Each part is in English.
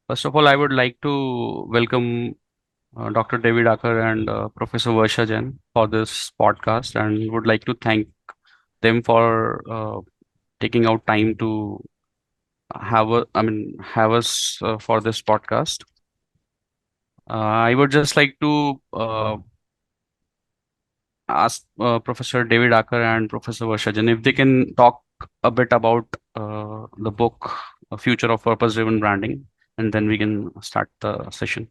First of all, I would like to welcome Dr. David Aaker and Professor Varsha Jain for this podcast, and would like to thank them for taking out time to have us for this podcast. I would just like to ask Professor David Aaker and Professor Varsha Jain if they can talk a bit about the book, Future of Purpose-Driven Branding, and then we can start the session.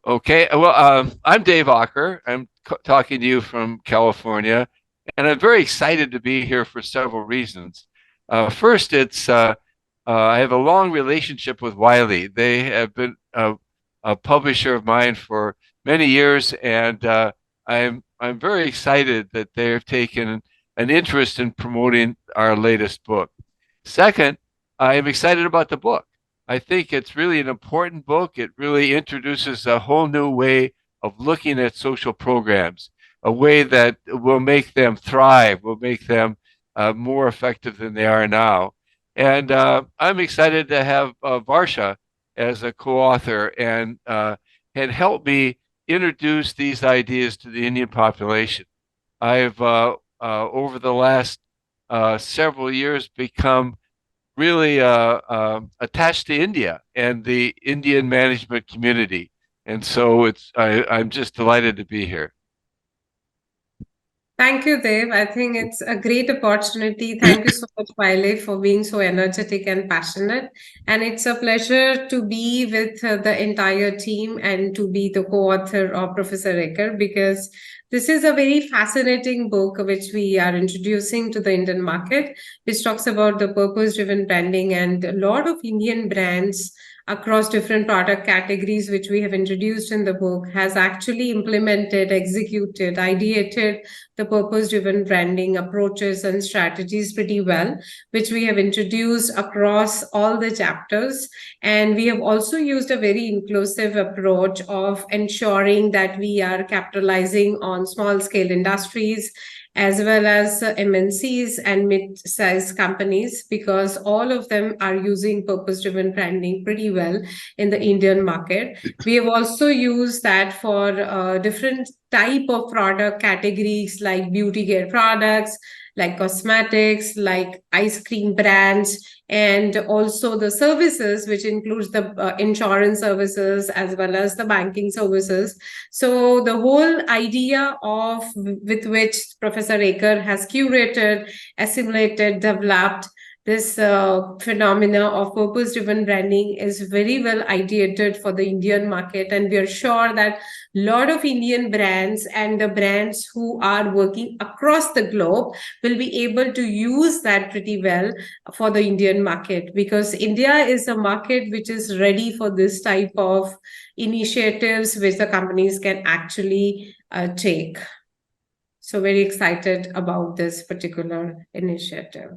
Okay, well, I'm Dave Aaker. I'm talking to you from California, and I'm very excited to be here for several reasons. First, I have a long relationship with Wiley. They have been a publisher of mine for many years, and I'm very excited that they have taken an interest in promoting our latest book. Second, I am excited about the book. I think it's really an important book. It really introduces a whole new way of looking at social programs, a way that will make them thrive, will make them more effective than they are now. And I'm excited to have Varsha as a co-author and help me introduce these ideas to the Indian population. I've over the last several years become really attached to India and the Indian management community. And so I'm just delighted to be here. Thank you, Dave. I think it's a great opportunity. Thank you so much, Wiley, for being so energetic and passionate. And it's a pleasure to be with the entire team and to be the co-author of Professor Aaker, because this is a very fascinating book which we are introducing to the Indian market, which talks about the purpose-driven branding, and a lot of Indian brands across different product categories, which we have introduced in the book, has actually implemented, executed, ideated the purpose-driven branding approaches and strategies pretty well, which we have introduced across all the chapters. And we have also used a very inclusive approach of ensuring that we are capitalizing on small-scale industries as well as MNCs and mid-sized companies, because all of them are using purpose-driven branding pretty well in the Indian market. We have also used that for different type of product categories like beauty care products, like cosmetics, like ice cream brands, and also the services, which includes the insurance services as well as the banking services. So the whole idea of with which Professor Aaker has curated, assimilated, developed this phenomena of purpose-driven branding is very well ideated for the Indian market. And we are sure that a lot of Indian brands and the brands who are working across the globe will be able to use that pretty well for the Indian market, because India is a market which is ready for this type of initiatives which the companies can actually take. So very excited about this particular initiative.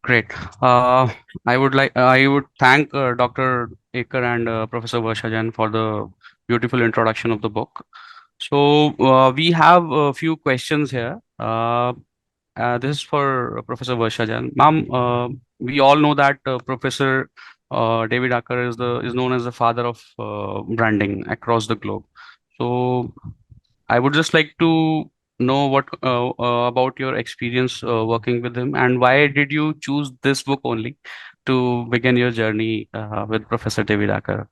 Great. I would thank Dr. Aaker and Professor Varsha Jain for the beautiful introduction of the book. So we have a few questions here. This is for Professor Varsha Jain. Ma'am, we all know that Professor David Aaker is known as the father of branding across the globe. So I would just like to know what about your experience working with him, and why did you choose this book only to begin your journey with Professor David Aaker?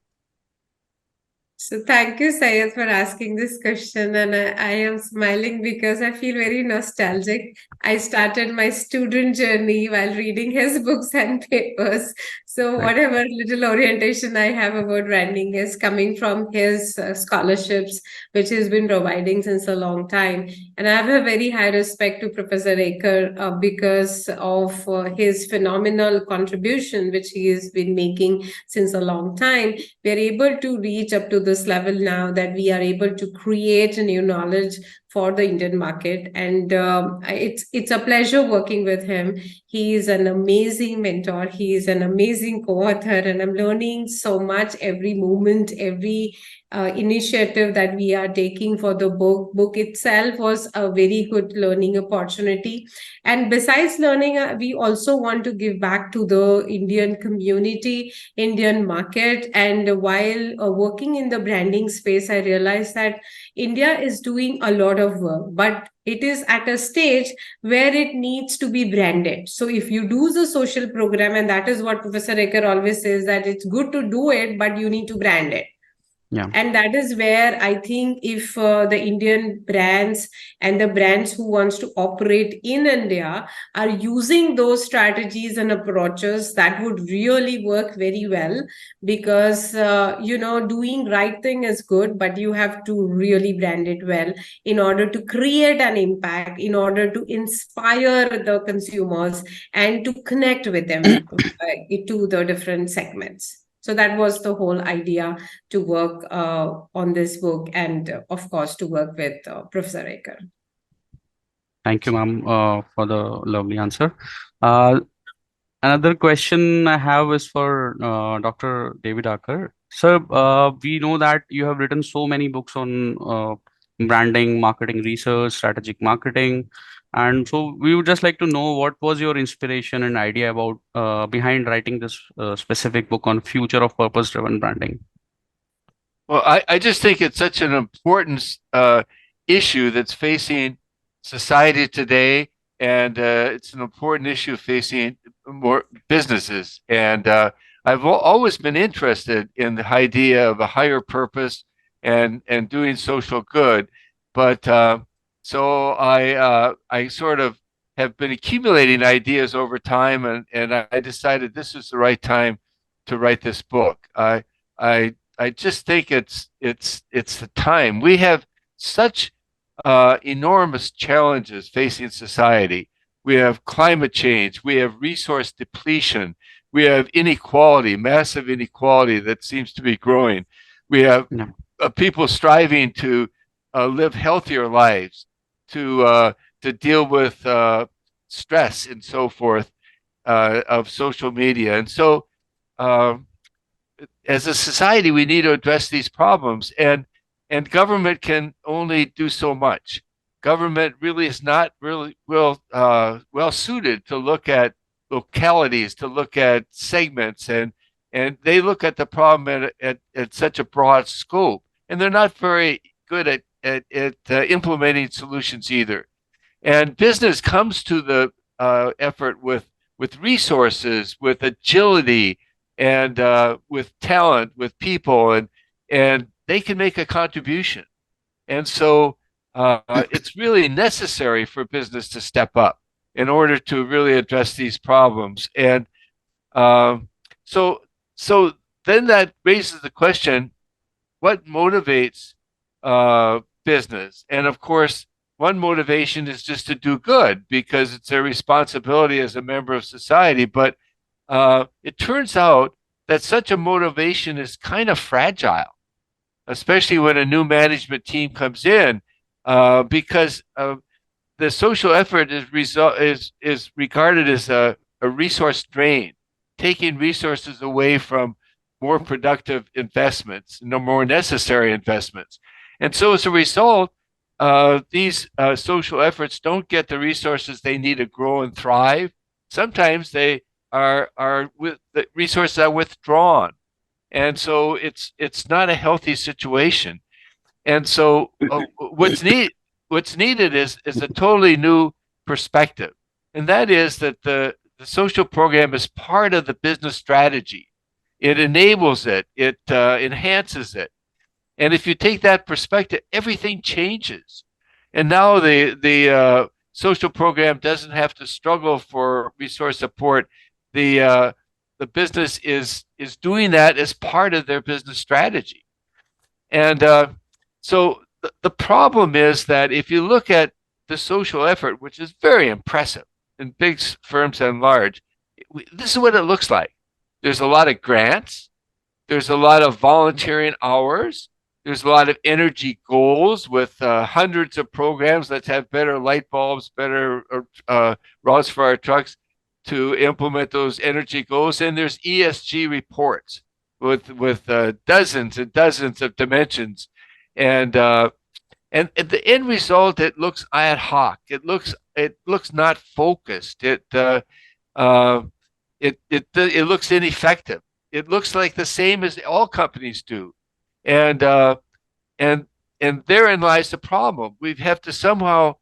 So thank you, Syed, for asking this question. And I am smiling because I feel very nostalgic. I started my student journey while reading his books and papers. So whatever little orientation I have about branding is coming from his scholarships, which he's been providing since a long time. And I have a very high respect to Professor Aaker because of his phenomenal contribution, which he has been making since a long time. We're able to reach up to this level now that we are able to create new knowledge for the Indian market. And it's a pleasure working with him. He is an amazing mentor. He is an amazing co-author, and I'm learning so much every moment, every initiative that we are taking for the book. Book itself was a very good learning opportunity. And besides learning, we also want to give back to the Indian community, Indian market. And while working in the branding space, I realized that India is doing a lot of work, but it is at a stage where it needs to be branded. So if you do the social program, and that is what Professor Aaker always says, that it's good to do it, but you need to brand it. Yeah. And that is where I think if the Indian brands and the brands who wants to operate in India are using those strategies and approaches, that would really work very well. Because doing right thing is good, but you have to really brand it well in order to create an impact, in order to inspire the consumers and to connect with them to the different segments. So that was the whole idea, to work on this book, and of course to work with Professor Aaker. Thank you, ma'am, for the lovely answer. Uh, Another question I have is for Dr. David Aaker. Sir, we know that you have written so many books on branding, marketing research, strategic marketing. And so we would just like to know, what was your inspiration and idea about behind writing this specific book on future of purpose-driven branding? Well, I just think it's such an important issue that's facing society today, and it's an important issue facing more businesses. And I've always been interested in the idea of a higher purpose and doing social good. But so I sort of have been accumulating ideas over time, and I decided this is the right time to write this book. I just think it's the time. We have such enormous challenges facing society. We have climate change. We have resource depletion. We have inequality, massive inequality that seems to be growing. We have people striving to live healthier lives, to deal with stress and so forth of social media. And so as a society, we need to address these problems, and government can only do so much. Government really is not really well suited to look at localities, to look at segments, and they look at the problem at such a broad scope, and they're not very good at implementing solutions either. And business comes to the effort with resources, with agility, and with talent, with people, and they can make a contribution. And so it's really necessary for business to step up in order to really address these problems. And so then that raises the question, what motivates business? And of course, one motivation is just to do good because it's their responsibility as a member of society. But it turns out that such a motivation is kind of fragile, especially when a new management team comes in, because the social effort is regarded as a resource drain, taking resources away from more productive investments, more necessary investments. And so as a result, these social efforts don't get the resources they need to grow and thrive. Sometimes they are with the resources are withdrawn, and so it's not a healthy situation. And so what's needed is a totally new perspective, and that is that the social program is part of the business strategy. It enables it, it enhances it, and if you take that perspective, everything changes. And now the social program doesn't have to struggle for resource support. The business is doing that as part of their business strategy. And so the problem is that if you look at the social effort, which is very impressive in big firms and large, this is what it looks like. There's a lot of grants. There's a lot of volunteering hours. There's a lot of energy goals with hundreds of programs. Let's have better light bulbs, better routes for our trucks to implement those energy goals. And there's ESG reports with dozens and dozens of dimensions, and at the end result, it looks ad hoc. It looks not focused. It looks ineffective. It looks like the same as all companies do, and and and therein lies the problem. We have to somehow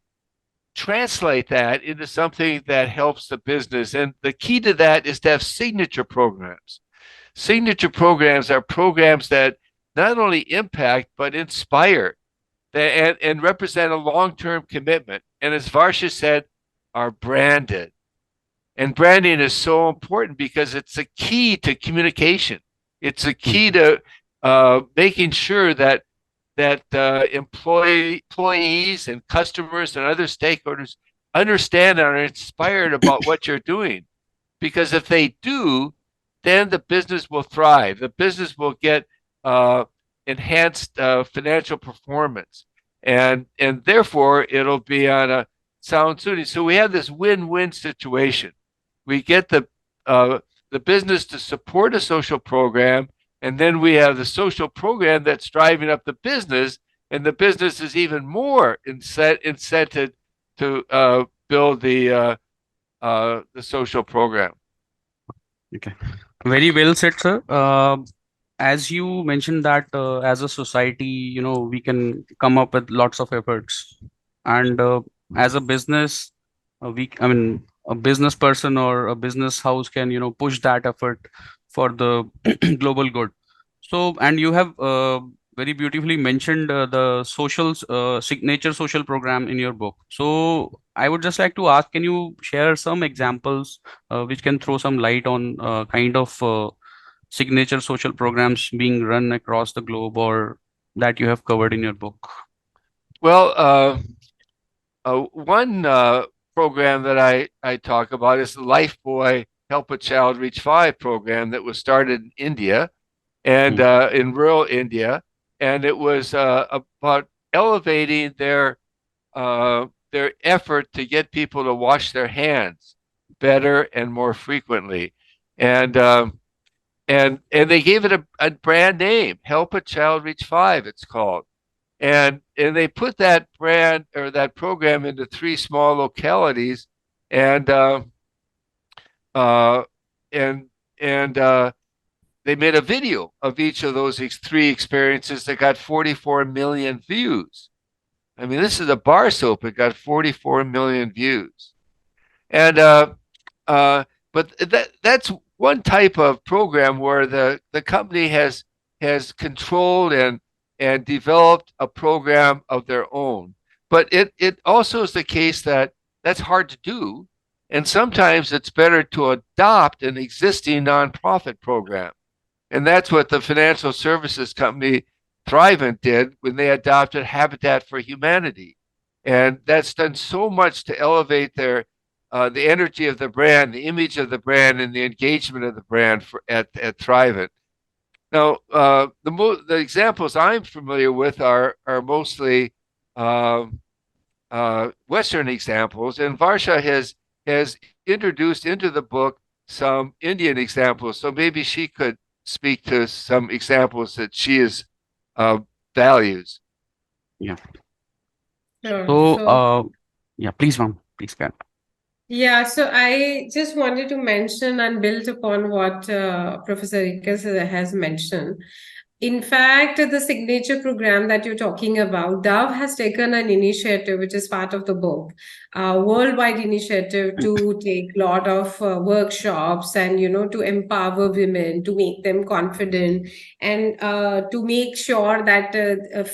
translate that into something that helps the business, and the key to that is to have signature programs. Signature programs are programs that not only impact but inspire and represent a long-term commitment. And as Varsha said, are branded. And branding is so important because it's a key to communication. It's a key to making sure that employees and customers and other stakeholders understand and are inspired about what you're doing. Because if they do, then the business will thrive. The business will get enhanced financial performance, and therefore it'll be on a sound footing. So we have this win-win situation. We get the business to support a social program, and then we have the social program that's driving up the business, and the business is even more incented to build the social program. Okay. Very well said, sir. As you mentioned that as a society, we can come up with lots of efforts, and as a business, I mean, a business person or a business house can, push that effort for the global good. So, and you have very beautifully mentioned the signature social program in your book. So, I would just like to ask, can you share some examples which can throw some light on kind of signature social programs being run across the globe or that you have covered in your book? Well, one program that I talk about is the Lifebuoy Help a Child Reach 5 program that was started in India and in rural India, and it was about elevating their effort to get people to wash their hands better and more frequently, and they gave it a brand name, Help a Child Reach 5, it's called. And they put that brand or that program into 3 small localities, and they made a video of each of those 3 experiences that got 44 million views. I mean, this is a bar soap; it got 44 million views, and but that's one type of program where the company has controlled and developed a program of their own. But it also is the case that that's hard to do, and sometimes it's better to adopt an existing nonprofit program. And that's what the financial services company Thrivent did when they adopted Habitat for Humanity. And that's done so much to elevate the energy of the brand, the image of the brand, and the engagement of the brand at Thrivent. Now, the examples I'm familiar with are mostly Western examples, and Varsha has introduced into the book some Indian examples. So maybe she could speak to some examples that she values. Yeah. Sure. So, yeah, please, ma'am, please, can. Yeah, so I just wanted to mention and build upon what Professor Ikas has mentioned. In fact, the signature program that you're talking about, Dove has taken an initiative, which is part of the book, a worldwide initiative to take a lot of workshops and, to empower women, to make them confident, and to make sure that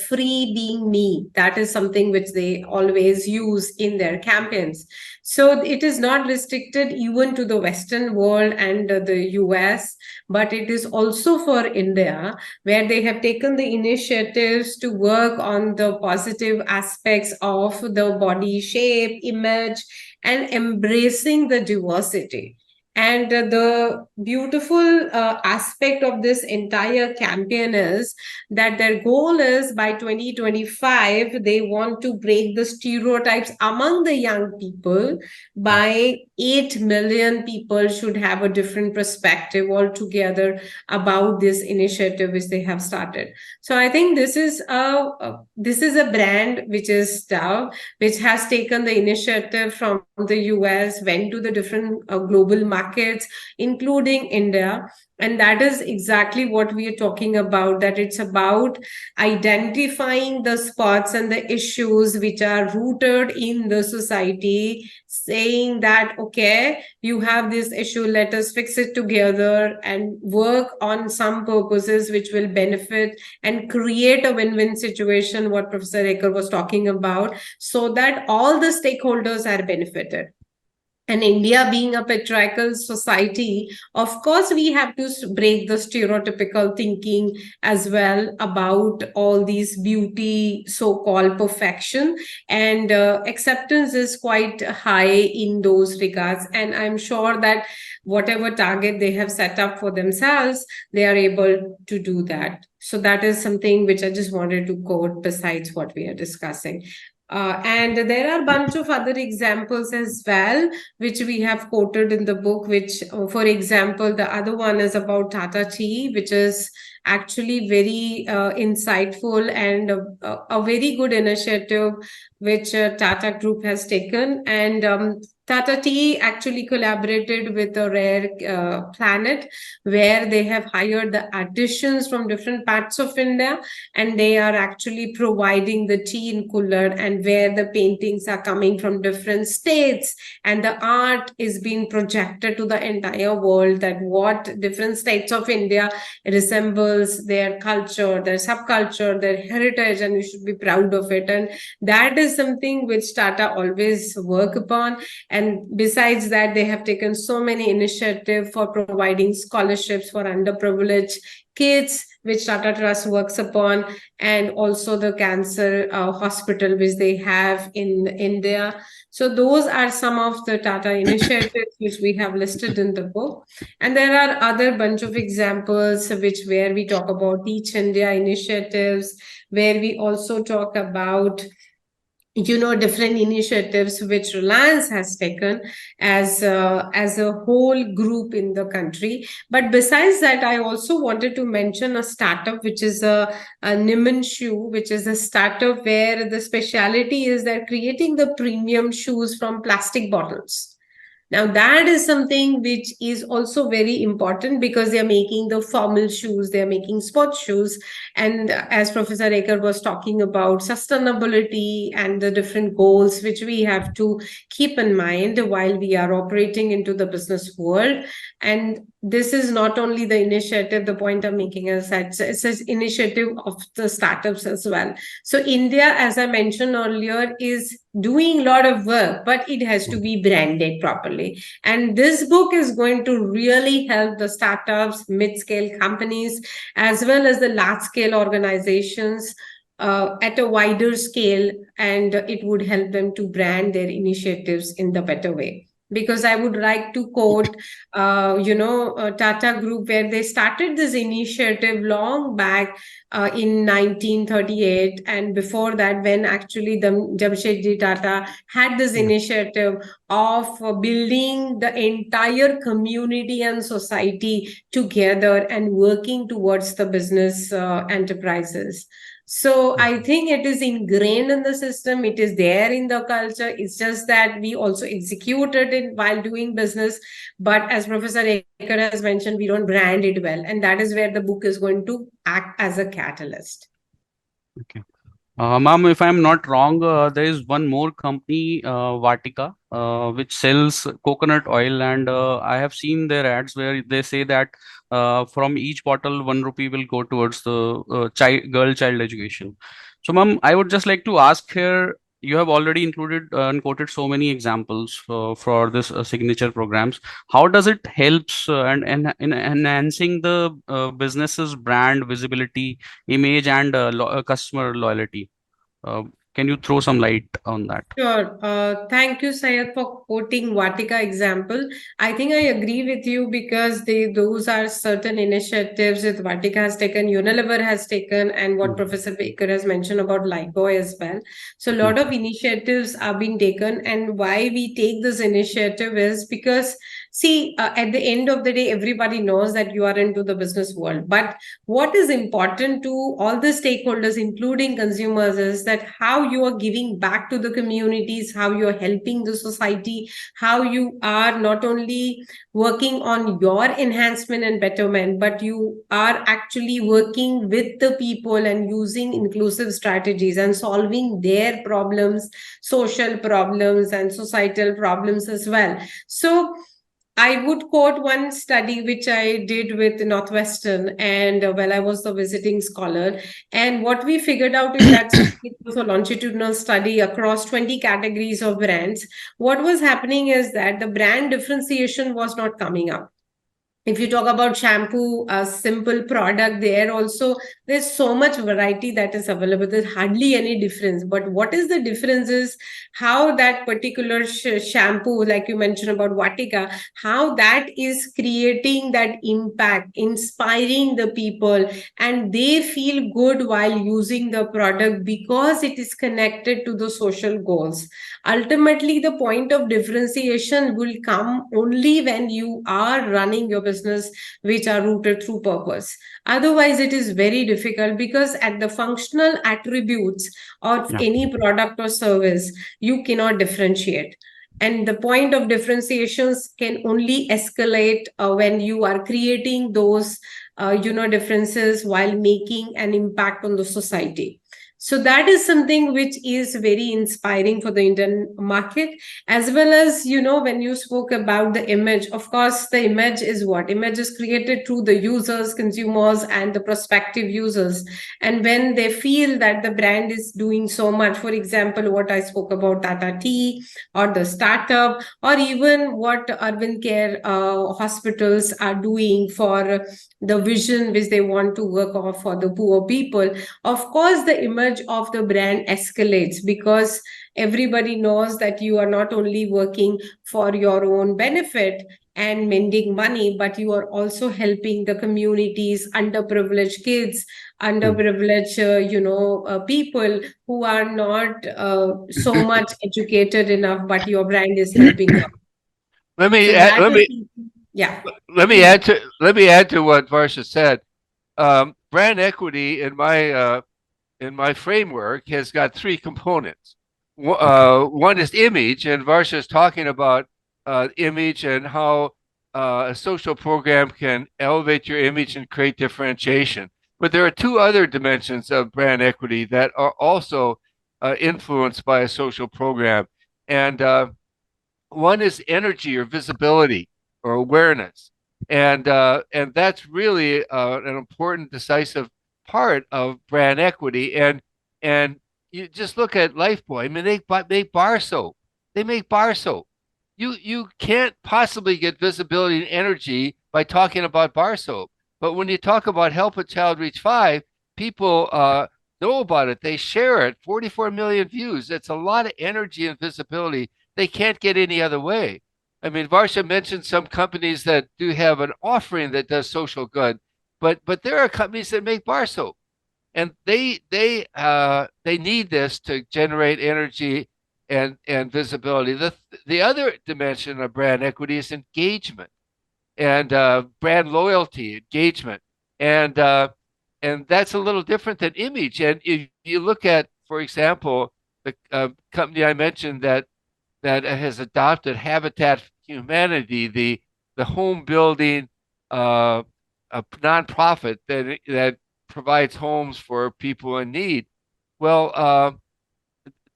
free being me, that is something which they always use in their campaigns. So it is not restricted even to the Western world and the US, but it is also for India, where they have taken the initiatives to work on the positive aspects of the body shape, image, and embracing the diversity. And the beautiful aspect of this entire campaign is that their goal is by 2025, they want to break the stereotypes among the young people. By 8 million people should have a different perspective altogether about this initiative which they have started. So I think this is a brand which is Dove, which has taken the initiative from the US, went to the different global markets, including India. And that is exactly what we are talking about, that it's about identifying the spots and the issues which are rooted in the society, saying that, okay, you have this issue, let us fix it together and work on some purposes which will benefit and create a win-win situation, what Professor Aaker was talking about, so that all the stakeholders are benefited. And India being a patriarchal society, of course, we have to break the stereotypical thinking as well about all these beauty, so-called perfection. And acceptance is quite high in those regards. And I'm sure that whatever target they have set up for themselves, they are able to do that. So that is something which I just wanted to quote besides what we are discussing. And there are a bunch of other examples as well, which we have quoted in the book, which, for example, the other one is about Tata Tea, which is actually very insightful and a very good initiative which Tata Group has taken. And Tata Tea actually collaborated with a rare planet where they have hired the artisans from different parts of India, and they are actually providing the tea in cooler, and where the paintings are coming from different states, and the art is being projected to the entire world, that what different states of India resembles their culture, their subculture, their heritage, and we should be proud of it. And that is something which Tata always work upon. And besides that, they have taken so many initiatives for providing scholarships for underprivileged kids, which Tata Trust works upon, and also the cancer hospital which they have in India. So those are some of the Tata initiatives which we have listed in the book. And there are other bunch of examples which where we talk about Teach India initiatives, where we also talk about different initiatives which Reliance has taken as a whole group in the country. But besides that, I also wanted to mention a startup which is a Niman shoe, which is a startup where the speciality is that creating the premium shoes from plastic bottles. Now, that is something which is also very important, because they're making the formal shoes, they're making sports shoes. And as Professor Aaker was talking about sustainability and the different goals which we have to keep in mind while we are operating into the business world. And this is not only the initiative, the point I'm making is that it's an initiative of the startups as well. So India, as I mentioned earlier, is doing a lot of work, but it has to be branded properly. And this book is going to really help the startups, mid-scale companies, as well as the large-scale organizations at a wider scale, and it would help them to brand their initiatives in the better way. Because I would like to quote, Tata Group, where they started this initiative long back in 1938. And before that, when actually the Jamshedji Tata had this initiative of building the entire community and society together and working towards the business enterprises. So I think it is ingrained in the system. It is there in the culture. It's just that we also executed it while doing business. But as Professor Aaker has mentioned, we don't brand it well. And that is where the book is going to act as a catalyst. Okay. Ma'am, if I'm not wrong, there is one more company, Vatika, which sells coconut oil, and I have seen their ads where they say that from each bottle, 1 rupee will go towards the child education. So, ma'am, I would just like to ask here. You have already included and quoted so many examples for this signature programs. How does it helps and in enhancing the business's brand visibility, image, and customer loyalty? Uh, Can you throw some light on that? Sure. Thank you, Sayed, for quoting Vatika example. I think I agree with you because those are certain initiatives that Vatika has taken, Unilever has taken, and what Mm, Professor Baker has mentioned about LIGO as well. So a mm, lot of initiatives are being taken, and why we take this initiative is because, see, at the end of the day, everybody knows that you are into the business world, but what is important to all the stakeholders, including consumers, is that how you are giving back to the communities, how you are helping the society, how you are not only working on your enhancement and betterment, but you are actually working with the people and using inclusive strategies and solving their problems, social problems, and societal problems as well. So I would quote one study which I did with Northwestern, and while I was the visiting scholar, and what we figured out in that study, it was a longitudinal study across 20 categories of brands. What was happening is that the brand differentiation was not coming up. If you talk about shampoo, a simple product, there also there's so much variety that is available. There's hardly any difference. But what is the difference is how that particular shampoo, like you mentioned about Vatika, how that is creating that impact, inspiring the people, and they feel good while using the product because it is connected to the social goals. Ultimately, the point of differentiation will come only when you are running your business which are rooted through purpose. Otherwise, it is very difficult because at the functional attributes of yeah. any product or service, you cannot differentiate. And the point of differentiations can only escalate when you are creating those differences while making an impact on the society. So that is something which is very inspiring for the Indian market, as well as, when you spoke about the image, of course, the image is what? Image is created through the users, consumers, and the prospective users. And when they feel that the brand is doing so much, for example, what I spoke about Tata Tea or the startup, or even what urban care hospitals are doing for the vision which they want to work on for the poor people, of course the image of the brand escalates because everybody knows that you are not only working for your own benefit and mending money, but you are also helping the communities, underprivileged kids, Mm. underprivileged people who are not so much educated enough, but your brand is helping them. let So me add, that is, yeah, please. let me add to what Varsha said. Brand equity in my framework has got three components. One is image, and Varsha is talking about image and how a social program can elevate your image and create differentiation. But there are two other dimensions of brand equity that are also influenced by a social program. And one is energy or visibility or awareness, and that's really an important, decisive part of brand equity. And you just look at Lifebuoy. I mean, they make bar soap. They make bar soap. You can't possibly get visibility and energy by talking about bar soap. But when you talk about Help a Child Reach Five, people know about it. They share it. 44 million views. It's a lot of energy and visibility they can't get any other way. I mean, Varsha mentioned some companies that do have an offering that does social good, but there are companies that make bar soap, and they need this to generate energy and visibility. The other dimension of brand equity is engagement and brand loyalty, engagement, and uh, and that's a little different than image. And if you look at, for example, the company I mentioned that has adopted Habitat for Humanity, the home building a nonprofit that provides homes for people in need. Well,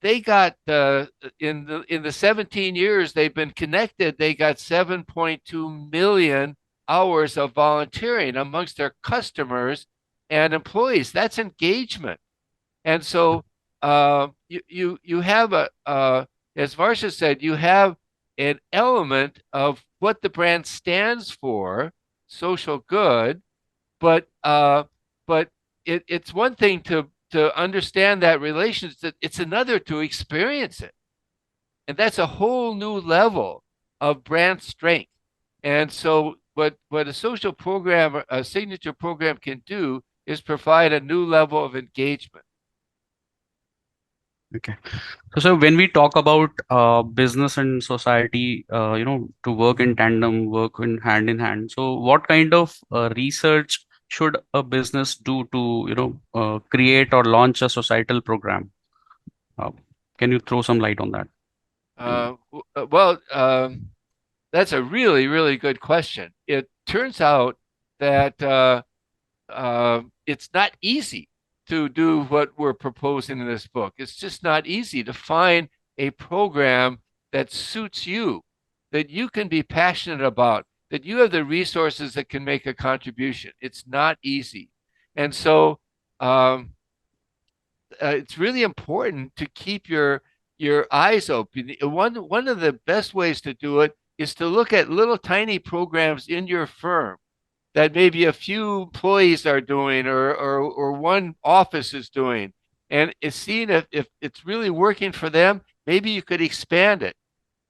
they got in the 17 years they've been connected, they got 7.2 million hours of volunteering amongst their customers and employees. That's engagement. And so you have as Varsha said, you have an element of what the brand stands for, social good, but it's one thing to understand that relations, that it's another to experience it. And that's a whole new level of brand strength. And so what a social program, a signature program can do is provide a new level of engagement. Okay. So when we talk about business and society, to work in tandem, work in hand, so what kind of research should a business do to, create or launch a societal program? Uh, can you throw some light on that? Well, that's a really, really good question. It turns out that it's not easy to do what we're proposing in this book. It's just not easy to find a program that suits you, that you can be passionate about, that you have the resources that can make a contribution. It's not easy. And so it's really important to keep your eyes open. One of the best ways to do it is to look at little tiny programs in your firm that maybe a few employees are doing or one office is doing, and it's seeing if it's really working for them. Maybe you could expand it.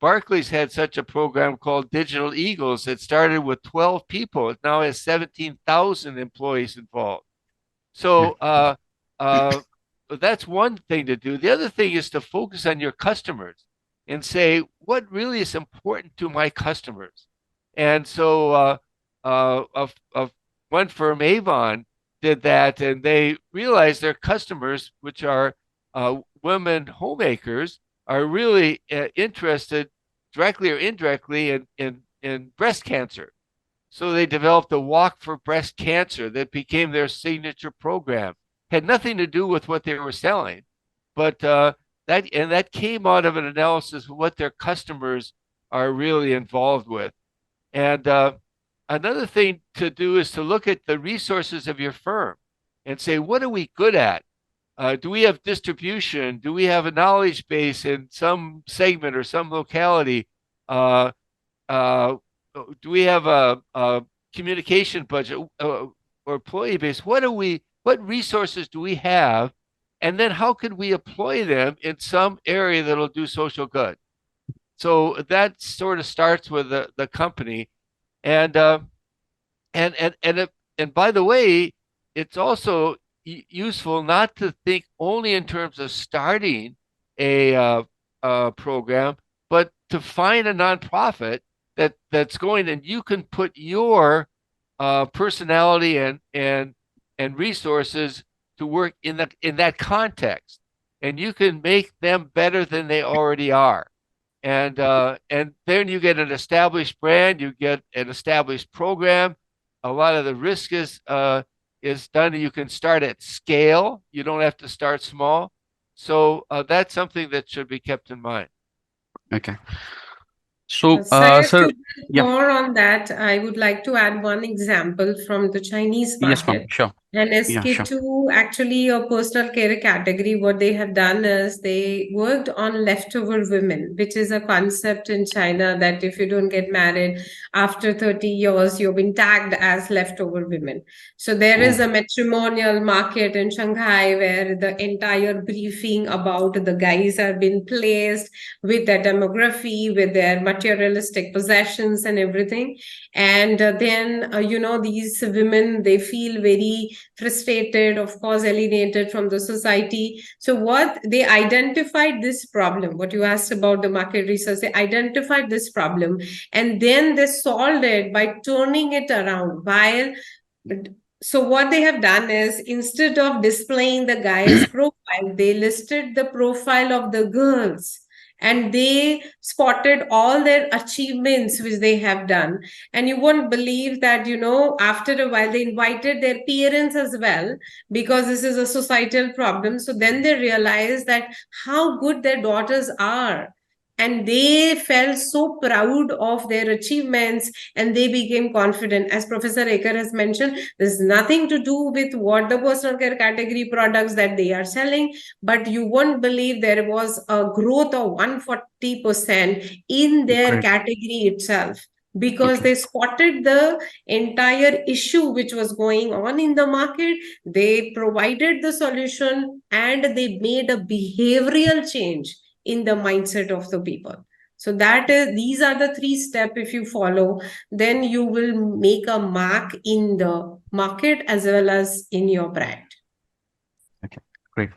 Barclays had such a program called Digital Eagles that started with 12 people. It now has 17,000 employees involved. So that's one thing to do. The other thing is to focus on your customers and say, what really is important to my customers? And so one firm, Avon, did that, and they realized their customers, which are women homemakers, are really interested directly or indirectly in breast cancer. So they developed a Walk for Breast Cancer that became their signature program. Had nothing to do with what they were selling, but that came out of an analysis of what their customers are really involved with. And another thing to do is to look at the resources of your firm and say, what are we good at? Do we have distribution? Do we have a knowledge base in some segment or some locality? Do we have a communication budget or employee base? What resources do we have? And then how can we employ them in some area that'll do social good? So that sort of starts with the company. And by the way, it's also useful not to think only in terms of starting a program, but to find a nonprofit that's going, and you can put your personality and resources to work in that context, and you can make them better than they already are. And then you get an established brand, you get an established program. A lot of the risk is done. You can start at scale. You don't have to start small. So that's something that should be kept in mind. Okay. So, Sir, sir, to yeah, more on that, I would like to add one example from the Chinese yes, ma'am, market. sure, And yeah, sure. SK2, actually, a personal care category, what they have done is they worked on leftover women, which is a concept in China that if you don't get married after 30 years, you've been tagged as leftover women. So there is a matrimonial market in Shanghai where the entire briefing about the guys have been placed with their demography, with their materialistic possessions and everything. And then, these women, they feel very frustrated, of course, alienated from the society. So what they identified this problem, what you asked about the market research, they identified this problem and then they solved it by turning it around. So what they have done is instead of displaying the guy's profile, they listed the profile of the girls and they spotted all their achievements which they have done. And you won't believe that, after a while, they invited their parents as well, because this is a societal problem. So then they realized that how good their daughters are. And they felt so proud of their achievements and they became confident. As Professor Aaker has mentioned, there's nothing to do with what the personal care category products that they are selling, but you won't believe there was a growth of 140% in their Great. category itself. because Okay. they spotted the entire issue which was going on in the market. They provided the solution and they made a behavioral change in the mindset of the people. So that is, these are the three steps. If you follow, then you will make a mark in the market as well as in your brand. Okay. Great.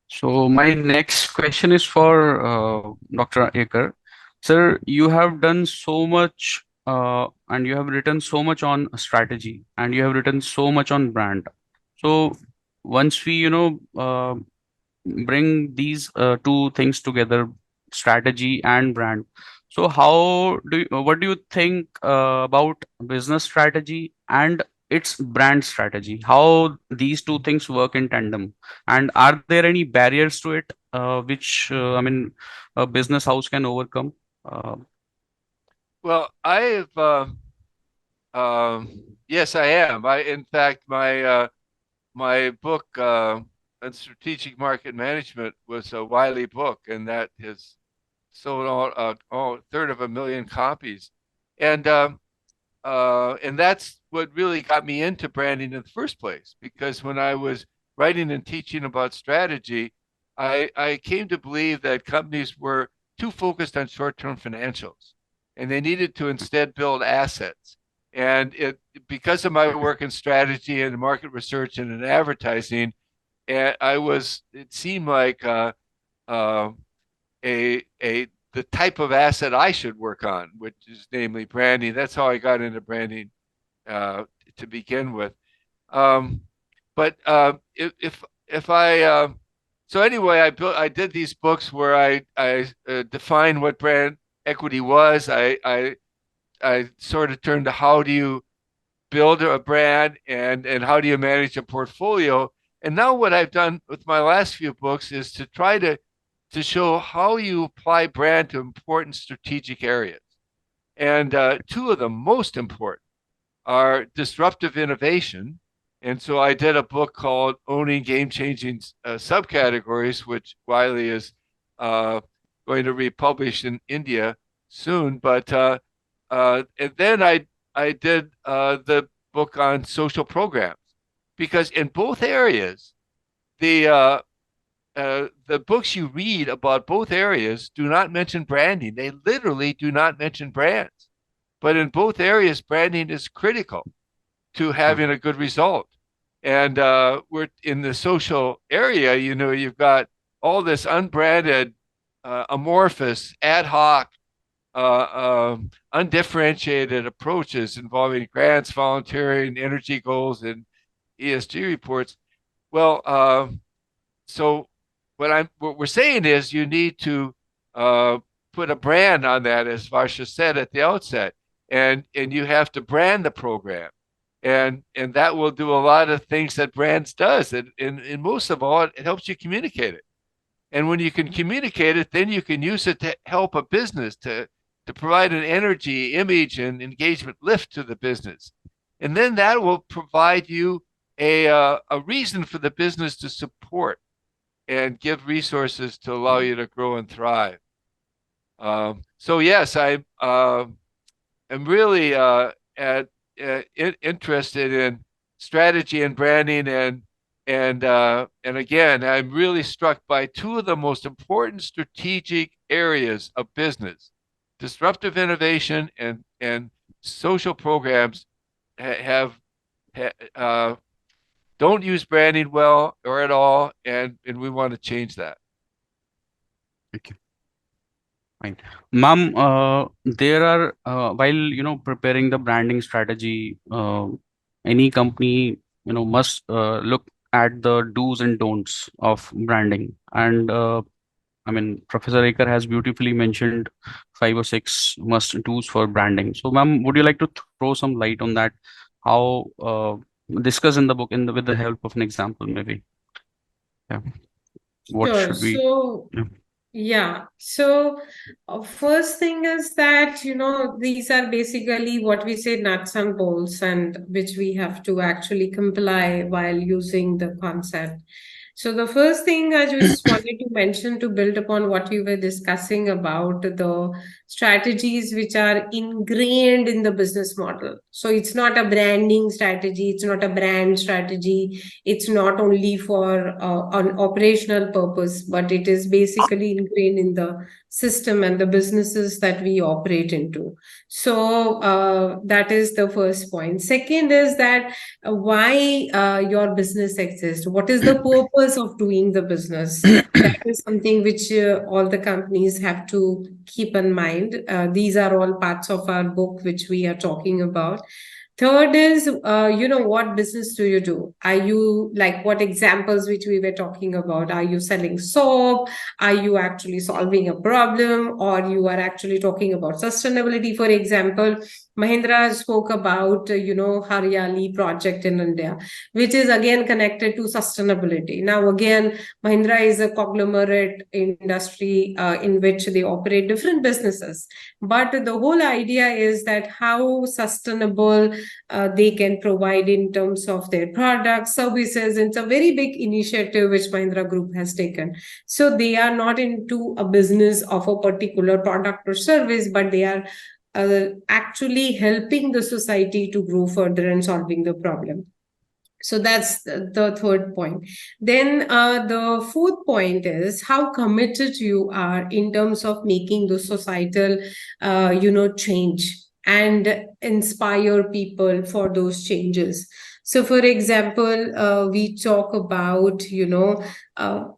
So my next question is for Dr. Akar. Sir, you have done so much and you have written so much on strategy and you have written so much on brand. So once we, bring these two things together, strategy and brand. So what do you think about business strategy and its brand strategy? How these two things work in tandem? And are there any barriers to it, which a business house can overcome? Uh, Well, yes, I am. In fact, my book on strategic market management was a Wiley book, and that has sold all 1/3 of a million copies, and that's what really got me into branding in the first place. Because when I was writing and teaching about strategy, I came to believe that companies were too focused on short-term financials, and they needed to instead build assets. And because of my work in strategy and market research and in advertising, it seemed like uh, a the type of asset I should work on, which is namely branding. That's how I got into branding to begin with. Um, but if I so anyway, I did these books where I defined what brand equity was. I sort of turned to how do you build a brand and how do you manage a portfolio. And now what I've done with my last few books is to try to show how you apply brand to important strategic areas. And two of the most important are disruptive innovation. And so I did a book called Owning Game Changing Subcategories, which Wiley is going to republish in India soon. But and then I did the book on social programs, because in both areas, the the books you read about both areas do not mention branding. They literally do not mention brands. But in both areas, branding is critical to True. having a good result. And we're in the social area, you've got all this unbranded, amorphous, ad hoc, undifferentiated approaches involving grants, volunteering, energy goals, and ESG reports. Well, so what we're saying is you need to put a brand on that, as Varsha said at the outset, and you have to brand the program, and that will do a lot of things that brands does, and most of all, it helps you communicate it. And when you can communicate it, then you can use it to help a business to provide an energy, image, and engagement lift to the business, and then that will provide you a reason for the business to support and give resources to allow you to grow and thrive. So yes, am really interested in strategy and branding, and again, I'm really struck by two of the most important strategic areas of business: disruptive innovation and social programs have don't use branding well or at all, and we want to change that. Okay. Fine. Ma'am, there are while preparing the branding strategy, any company must look at the do's and don'ts of branding. And Professor Aker has beautifully mentioned 5 or 6 must do's for branding. So, ma'am, would you like to throw some light on that? How discuss in the book with the help of an example, maybe? Yeah. What Sure. should we? So, Yeah. yeah. So, first thing is that, these are basically what we say nuts and bolts, and which we have to actually comply while using the concept. So, the first thing I just wanted to mention to build upon what you were discussing about the strategies which are ingrained in the business model. So it's not a branding strategy, it's not a brand strategy, it's not only for an operational purpose, but it is basically ingrained in the system and the businesses that we operate into. So that is the first point. Second is that why your business exists. What is the purpose of doing the business? That is something which all the companies have to keep in mind. These are all parts of our book which we are talking about. Third is, what business do you do? Are you like what examples which we were talking about? Are you selling soap? Are you actually solving a problem? Or you are actually talking about sustainability? For example, Mahindra spoke about, Haryali project in India, which is again connected to sustainability. Now, again, Mahindra is a conglomerate industry in which they operate different businesses. But the whole idea is that how sustainable they can provide in terms of their products, services. It's a very big initiative which Mahindra Group has taken. So they are not into a business of a particular product or service, but they are actually helping the society to grow further and solving the problem. So that's the third point. Then the fourth point is how committed you are in terms of making the societal, change and inspire people for those changes. So, for example, we talk about,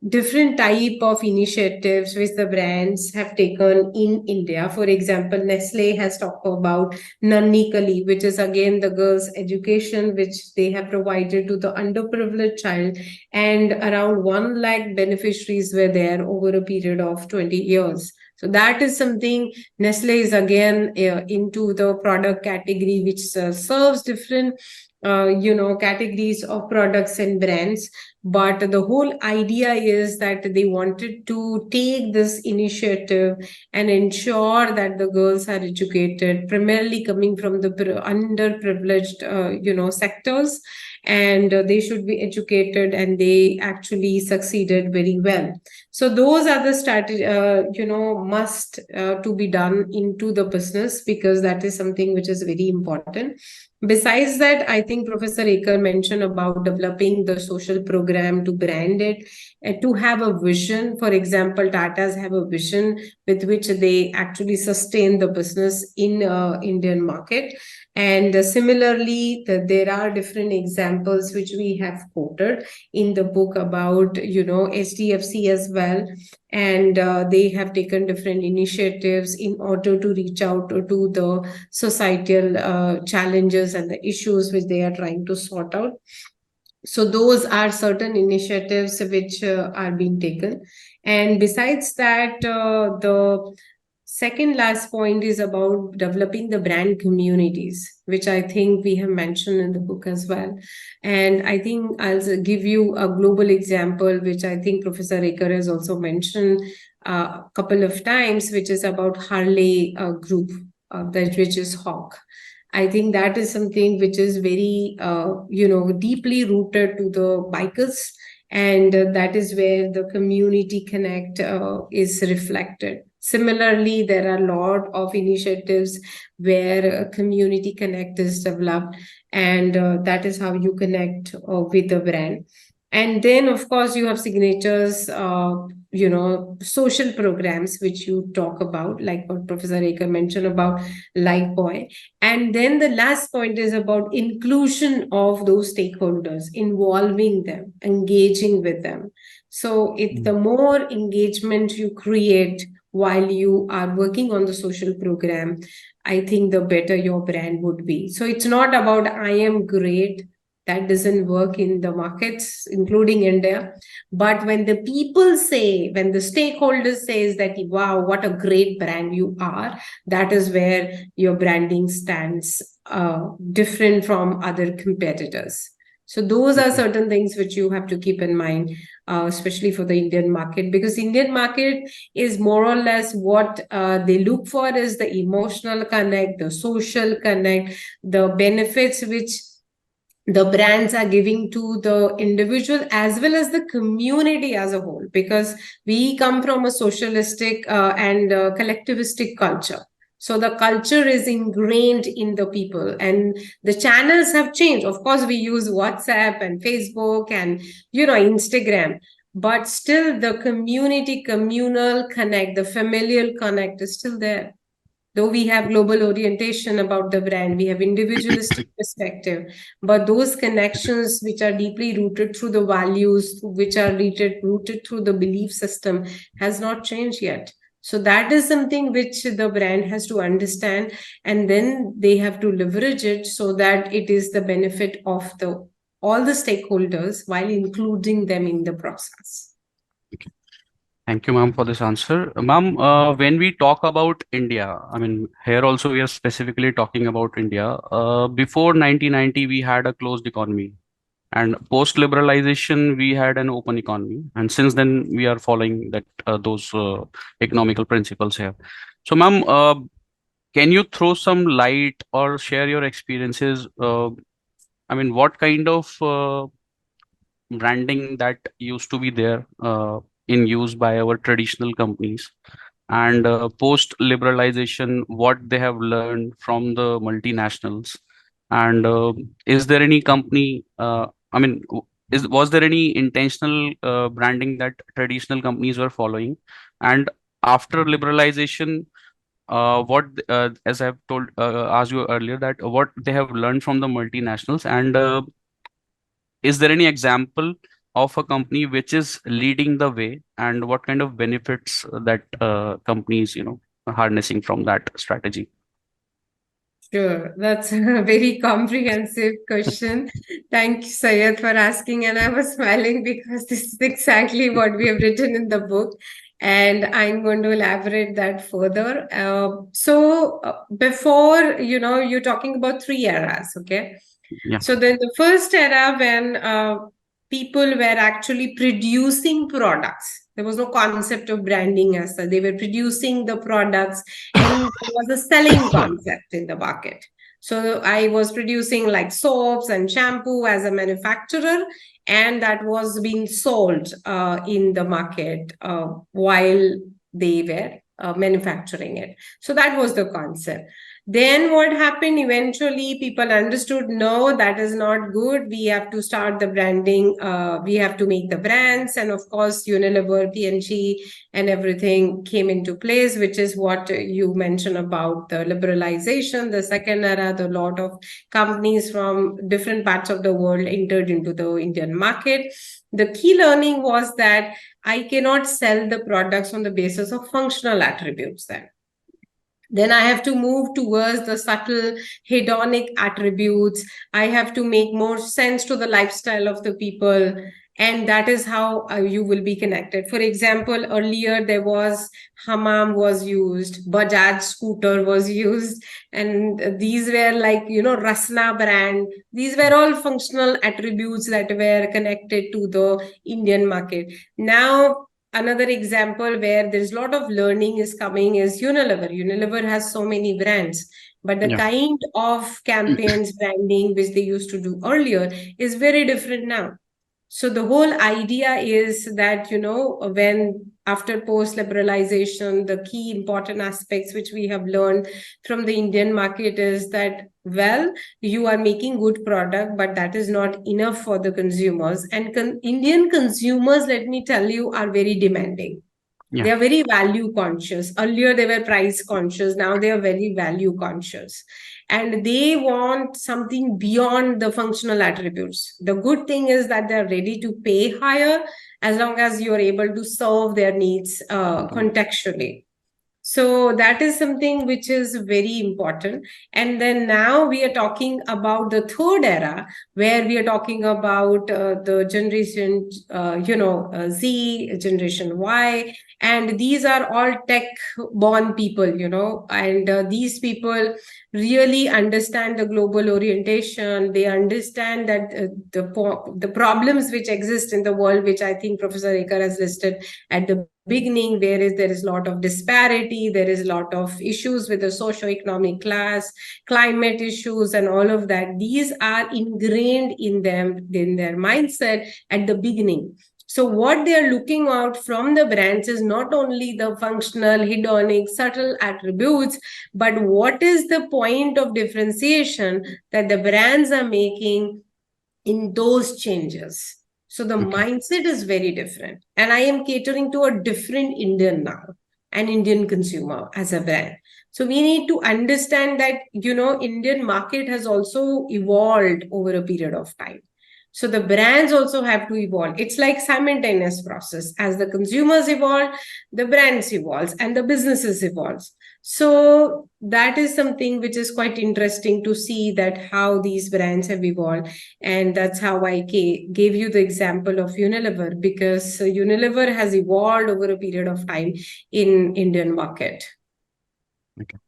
different type of initiatives which the brands have taken in India. For example, Nestle has talked about Nanni Kali, which is again the girls' education, which they have provided to the underprivileged child, and around 1 lakh beneficiaries were there over a period of 20 years. So that is something. Nestle is again into the product category which serves different categories of products and brands. But the whole idea is that they wanted to take this initiative and ensure that the girls are educated, primarily coming from the underprivileged, sectors, and they should be educated, and they actually succeeded very well. So those are the strategy, must to be done into the business, because that is something which is very important. Besides that, I think Professor Aaker mentioned about developing the social program to brand it, and to have a vision. For example, Tata's have a vision with which they actually sustain the business in Indian market. And similarly, there are different examples which we have quoted in the book about, SDFC as well. And they have taken different initiatives in order to reach out to the societal challenges and the issues which they are trying to sort out. So those are certain initiatives which are being taken. And besides that, the second last point is about developing the brand communities, which I think we have mentioned in the book as well. And I think I'll give you a global example, which I think Professor Aaker has also mentioned a couple of times, which is about Harley Group, which is Hawk. I think that is something which is very, deeply rooted to the bikers. And that is where the community connect is reflected. Similarly, there are a lot of initiatives where community connect is developed, and that is how you connect with the brand. And then, of course, you have signatures, social programs, which you talk about, like what Professor Aaker mentioned about Lifebuoy. And then the last point is about inclusion of those stakeholders, involving them, engaging with them. So the more engagement you create while you are working on the social program, I think the better your brand would be. So it's not about I am great. That doesn't work in the markets, including India. But when the people say, when the stakeholders says that, wow, what a great brand you are, that is where your branding stands different from other competitors. So those are certain things which you have to keep in mind, especially for the Indian market, because Indian market is more or less what they look for is the emotional connect, the social connect, the benefits which the brands are giving to the individual as well as the community as a whole, because we come from a socialistic and collectivistic culture. So the culture is ingrained in the people, and the channels have changed. Of course, we use WhatsApp and Facebook and Instagram, but still the communal connect, the familial connect is still there. Though we have global orientation about the brand, we have individualistic perspective, but those connections which are deeply rooted through the values, which are rooted through the belief system, has not changed yet. So that is something which the brand has to understand, and then they have to leverage it so that it is the benefit of the all the stakeholders while including them in the process. Thank you, ma'am, for this answer. Ma'am, when we talk about India, I mean, here also we are specifically talking about India. Before 1990, we had a closed economy, and post liberalization, we had an open economy. And since then, we are following that those economical principles here. So, ma'am, can you throw some light or share your experiences? I mean, what kind of branding that used to be there in use by our traditional companies, and post liberalization, what they have learned from the multinationals, and is there any company I mean was there any intentional branding that traditional companies were following, and after liberalization, what as I've told asked you earlier, that what they have learned from the multinationals, and is there any example of a company which is leading the way, and what kind of benefits that companies, are harnessing from that strategy? Sure, that's a very comprehensive question. Thank you, Sayed, for asking. And I was smiling because this is exactly what we have written in the book. And I'm going to elaborate that further. Before, you're talking about three eras, okay? Yeah. So then the first era, when people were actually producing products, there was no concept of branding as such. They were producing the products, and there was a selling concept in the market. So I was producing like soaps and shampoo as a manufacturer, and that was being sold in the market while they were manufacturing it. So that was the concept. Then what happened? Eventually, people understood, no, that is not good. We have to start the branding. We have to make the brands. And of course, Unilever, P&G, and everything came into place, which is what you mentioned about the liberalization. The second era, the lot of companies from different parts of the world entered into the Indian market. The key learning was that I cannot sell the products on the basis of functional attributes then I have to move towards the subtle hedonic attributes. I have to make more sense to the lifestyle of the people. And that is how you will be connected. For example, earlier there was hammam was used, Bajaj scooter was used, and these were like, Rasna brand. These were all functional attributes that were connected to the Indian market. Now, another example where there's a lot of learning is coming is Unilever. Unilever has so many brands, but the kind of campaigns, branding, which they used to do earlier is very different now. So the whole idea is that, when after post-liberalization, the key important aspects which we have learned from the Indian market is that, well, you are making good product, but that is not enough for the consumers. And Indian consumers, let me tell you, are very demanding. They are very value conscious. Earlier, they were price conscious. Now they are very value conscious. And they want something beyond the functional attributes. The good thing is that they're ready to pay higher as long as you're able to serve their needs contextually. So that is something which is very important. And then now we are talking about the third era, where we are talking about the generation, Z, generation Y. And these are all tech-born people, and these people really understand the global orientation. They understand that the problems which exist in the world, which I think Professor Aaker has listed at the beginning, there is a lot of disparity, there is a lot of issues with the socio-economic class, climate issues, and all of that. These are ingrained in them, in their mindset at the beginning. So what they are looking out from the brands is not only the functional, hedonic, subtle attributes, but what is the point of differentiation that the brands are making in those changes. So the Okay. mindset is very different. And I am catering to a different Indian now, an Indian consumer as a brand. So we need to understand that, Indian market has also evolved over a period of time. So the brands also have to evolve. It's like simultaneous process. As the consumers evolve, the brands evolves and the businesses evolves. So that is something which is quite interesting to see that how these brands have evolved. And that's how I gave you the example of Unilever, because Unilever has evolved over a period of time in Indian market. Okay.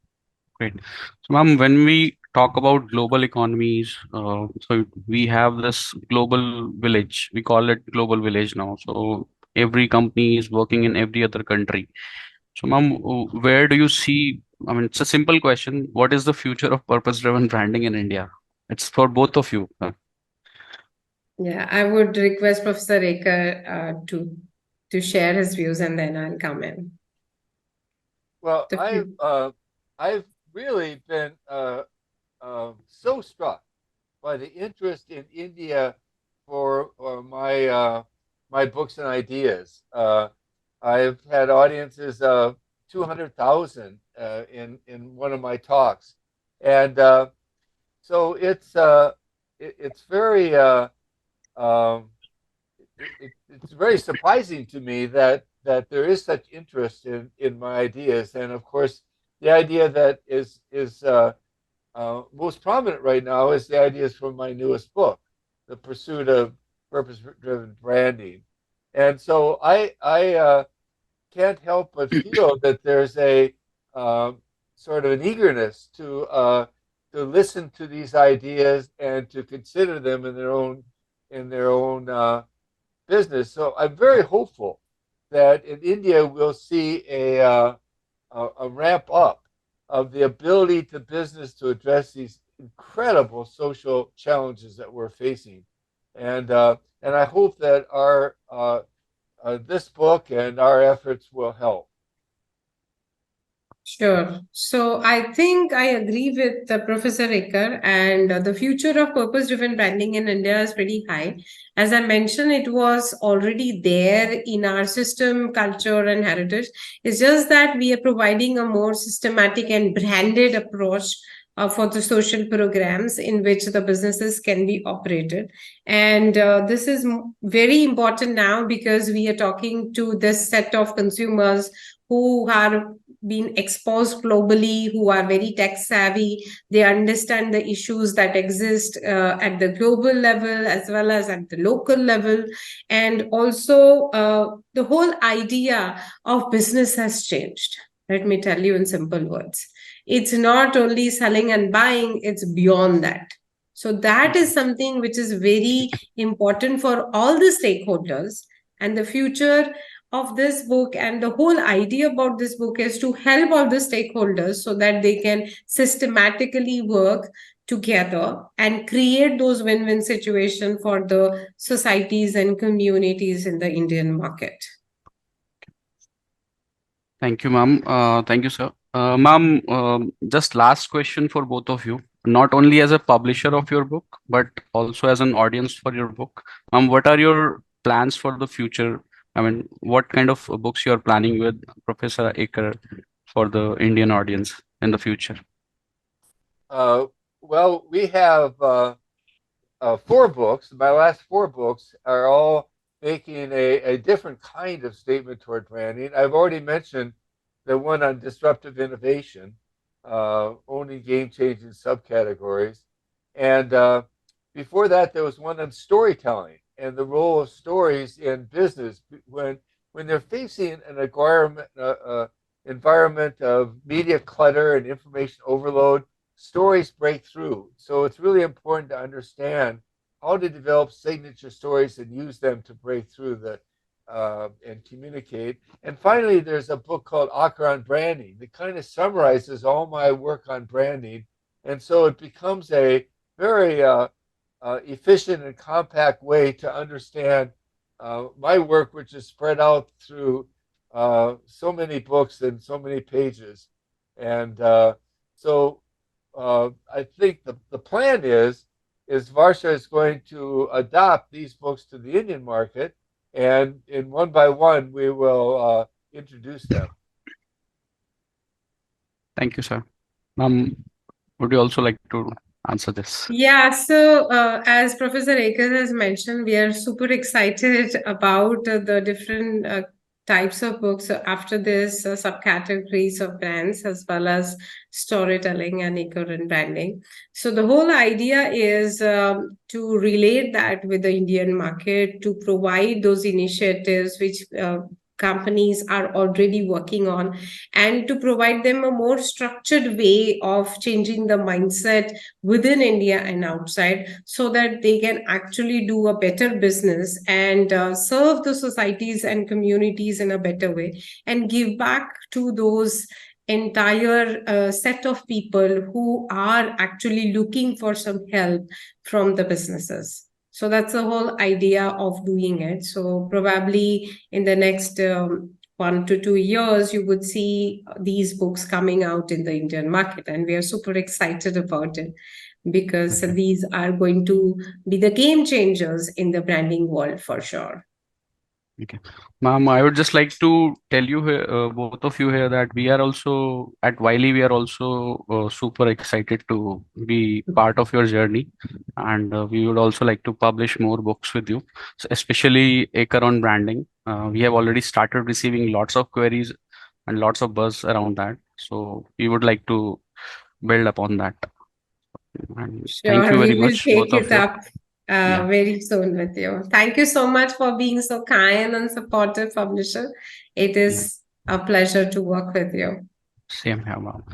Great. So, ma'am, when we talk about global economies, so we have this global village. We call it global village now. So every company is working in every other country. So, ma'am, where do you see? I mean, it's a simple question. What is the future of purpose-driven branding in India? It's for both of you. Yeah, I would request Professor Aaker to share his views, and then I'll come in. Well, The I've really been so struck by the interest in India for my books and ideas. I've had audiences of 200,000 in one of my talks, and so it's very um, it's very surprising to me that there is such interest in my ideas, and of course the idea that is most prominent right now is the ideas from my newest book, The Pursuit of Purpose-Driven Branding. And so I can't help but feel that there's a sort of an eagerness to listen to these ideas and to consider them in their own business. So I'm very hopeful that in India we'll see a ramp up of the ability to business to address these incredible social challenges that we're facing, and I hope that our this book and our efforts will help. Sure. So I think I agree with Professor Aaker, and the future of purpose-driven branding in India is pretty high. As I mentioned, it was already there in our system, culture, and heritage. It's just that we are providing a more systematic and branded approach for the social programs in which the businesses can be operated. And this is very important now because we are talking to this set of consumers who are been exposed globally, who are very tech savvy. They understand the issues that exist at the global level as well as at the local level. And also, the whole idea of business has changed. Let me tell you in simple words. It's not only selling and buying, it's beyond that. So, that is something which is very important for all the stakeholders. And the future of this book and the whole idea about this book is to help all the stakeholders so that they can systematically work together and create those win-win situations for the societies and communities in the Indian market. Thank you, ma'am. Thank you, sir. Ma'am, just last question for both of you. Not only as a publisher of your book, but also as an audience for your book. What are your plans for the future? I mean, what kind of books you are planning with Professor Aaker for the Indian audience in the future? Well, we have 4 books. My last 4 books are all making a different kind of statement toward branding. I've already mentioned the one on disruptive innovation, owning game-changing subcategories. And before that, there was one on storytelling and the role of stories in business when they're facing an environment of media clutter and information overload. Stories break through. So it's really important to understand how to develop signature stories and use them to break through and communicate. And finally, there's a book called Aaker on Branding that kind of summarizes all my work on branding. And so it becomes a very efficient and compact way to understand my work, which is spread out through so many books and so many pages. And so I think the plan is Varsha is going to adopt these books to the Indian market, and in one by one we will introduce them. Thank you, sir. Would you also like to answer this? Yeah, so as Professor Aaker has mentioned, we are super excited about the different types of books after this subcategories of brands as well as storytelling and Aaker branding. So the whole idea is to relate that with the Indian market, to provide those initiatives which companies are already working on, and to provide them a more structured way of changing the mindset within India and outside, so that they can actually do a better business and serve the societies and communities in a better way, and give back to those entire set of people who are actually looking for some help from the businesses. So that's the whole idea of doing it. So probably in the next 1 to 2 years, you would see these books coming out in the Indian market. And we are super excited about it, because these are going to be the game changers in the branding world for sure. Okay. Ma'am, I would just like to tell you here, both of you here, that we are also at Wiley, we are also super excited to be part of your journey. And we would also like to publish more books with you, so especially Aaker on branding. We have already started receiving lots of queries and lots of buzz around that. So we would like to build upon that. And thank Sure, you we very will much, take both of it you. up Yeah, very soon with you. Thank you so much for being so kind and supportive, publisher. It yeah. is a pleasure to work with you. Same here, ma'am.